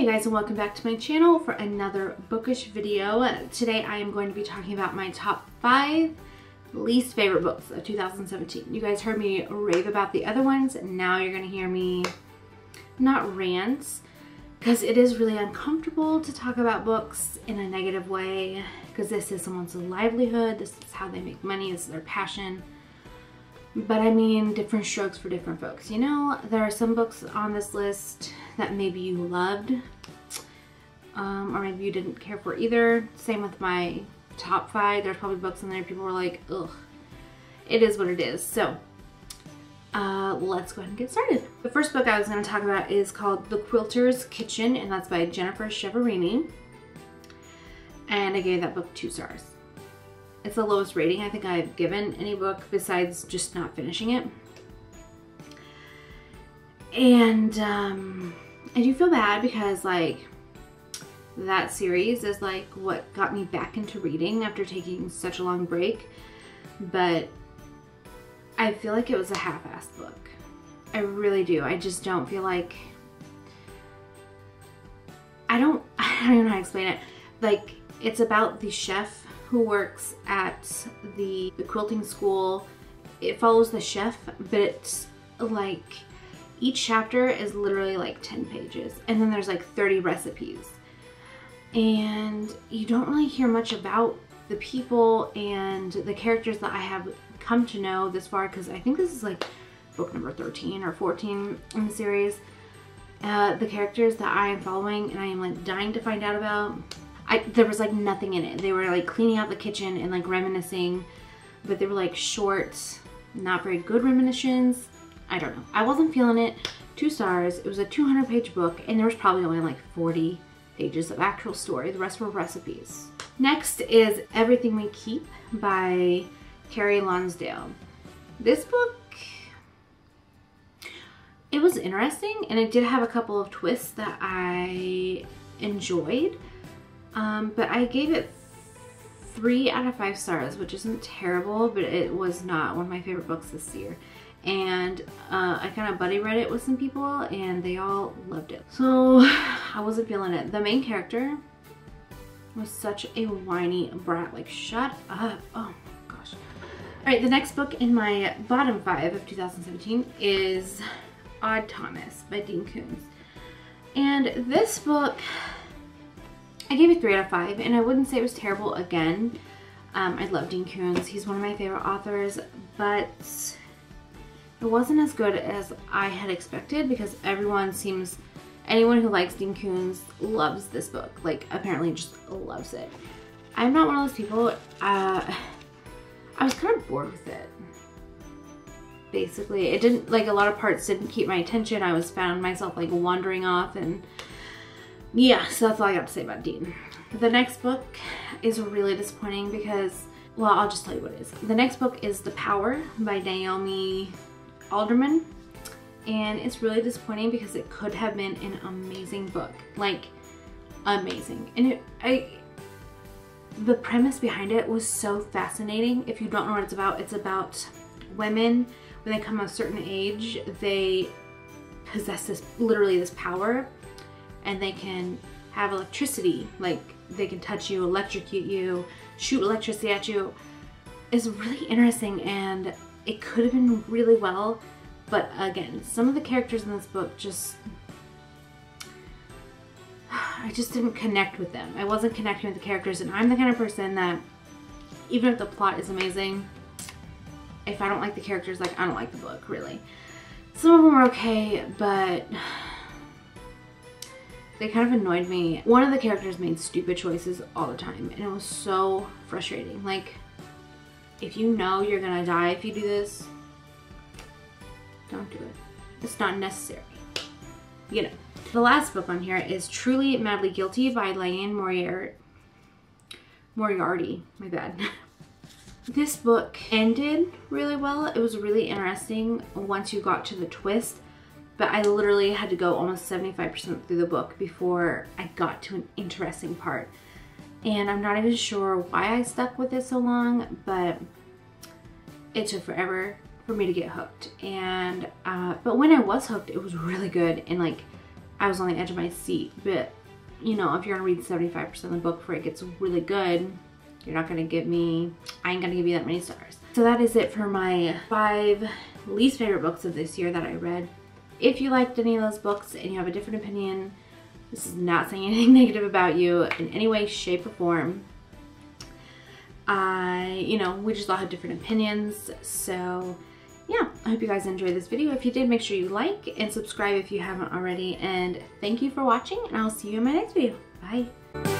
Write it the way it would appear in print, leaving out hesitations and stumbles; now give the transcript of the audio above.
Hey guys, and welcome back to my channel for another bookish video. Today I am going to be talking about my top 5 least favorite books of 2017. You guys heard me rave about the other ones, and now you're going to hear me not rant, because it is really uncomfortable to talk about books in a negative way, because this is someone's livelihood, this is how they make money, this is their passion. But I mean, different strokes for different folks. You know, there are some books on this list that maybe you loved, or maybe you didn't care for either. Same with my top 5. There's probably books in there people were like, ugh. It is what it is. So, let's go ahead and get started. The first book I was going to talk about is called The Quilters Kitchen, and that's by Jennifer Cheverini. And I gave that book 2 stars. It's the lowest rating I think I've given any book besides just not finishing it. And I do feel bad because like that series is like what got me back into reading after taking such a long break. But I feel like it was a half-assed book. I really do. I just don't feel like, I don't even know how to explain it. Like, it's about the chef who works at the quilting school. It follows the chef, but it's like each chapter is literally like 10 pages, and then there's like 30 recipes, and you don't really hear much about the people and the characters that I have come to know this far, because I think this is like book number 13 or 14 in the series. The characters that I am following and I am like dying to find out about, there was like nothing in it. They were like cleaning out the kitchen and like reminiscing, but they were like short, not very good reminiscences. I don't know. I wasn't feeling it. 2 stars. It was a 200-page book, and there was probably only like 40 pages of actual story. The rest were recipes. Next is Everything We Keep by Carrie Lonsdale. This book, it was interesting, and it did have a couple of twists that I enjoyed. But I gave it 3 out of 5 stars, which isn't terrible, but it was not one of my favorite books this year. And I kind of buddy read it with some people, and they all loved it. So I wasn't feeling it. The main character was such a whiny brat. Like, shut up. Oh my gosh. All right, the next book in my bottom 5 of 2017 is Odd Thomas by Dean Koontz. And this book, I gave it 3 out of 5, and I wouldn't say it was terrible again. I love Dean Koontz. He's one of my favorite authors, but it wasn't as good as I had expected, because anyone who likes Dean Koontz loves this book. Like, apparently just loves it. I'm not one of those people. I was kind of bored with it. Basically, it didn't, like, a lot of parts didn't keep my attention. I found myself like wandering off, and yeah, so that's all I got to say about Dean. The next book is really disappointing because, well, I'll just tell you what it is. The next book is The Power by Naomi Alderman, and it's really disappointing because it could have been an amazing book. Like, amazing. And the premise behind it was so fascinating. If you don't know what it's about women, when they come of a certain age, they possess literally this power, and they can have electricity. Like, they can touch you, electrocute you, shoot electricity at you. It's really interesting, and it could have been really well, but again, some of the characters in this book I just didn't connect with them. I wasn't connecting with the characters, and I'm the kind of person that even if the plot is amazing, if I don't like the characters, like, I don't like the book, really. Some of them were okay, but they kind of annoyed me. One of the characters made stupid choices all the time, and it was so frustrating. Like, if you know you're gonna die if you do this, don't do it. It's not necessary. You know. The last book on here is Truly Madly Guilty by Liane Moriarty. My bad. This book ended really well. It was really interesting once you got to the twist, but I literally had to go almost 75% through the book before I got to an interesting part. And I'm not even sure why I stuck with it so long, but it took forever for me to get hooked. And but when I was hooked, it was really good, and like I was on the edge of my seat. But, you know, if you're gonna read 75% of the book before it gets really good, you're not gonna give me, I ain't gonna give you that many stars. So that is it for my 5 least favorite books of this year that I read. If you liked any of those books and you have a different opinion, this is not saying anything negative about you in any way, shape, or form. You know, we just all have different opinions. So yeah, I hope you guys enjoyed this video. If you did, make sure you like and subscribe if you haven't already. And thank you for watching, and I'll see you in my next video. Bye.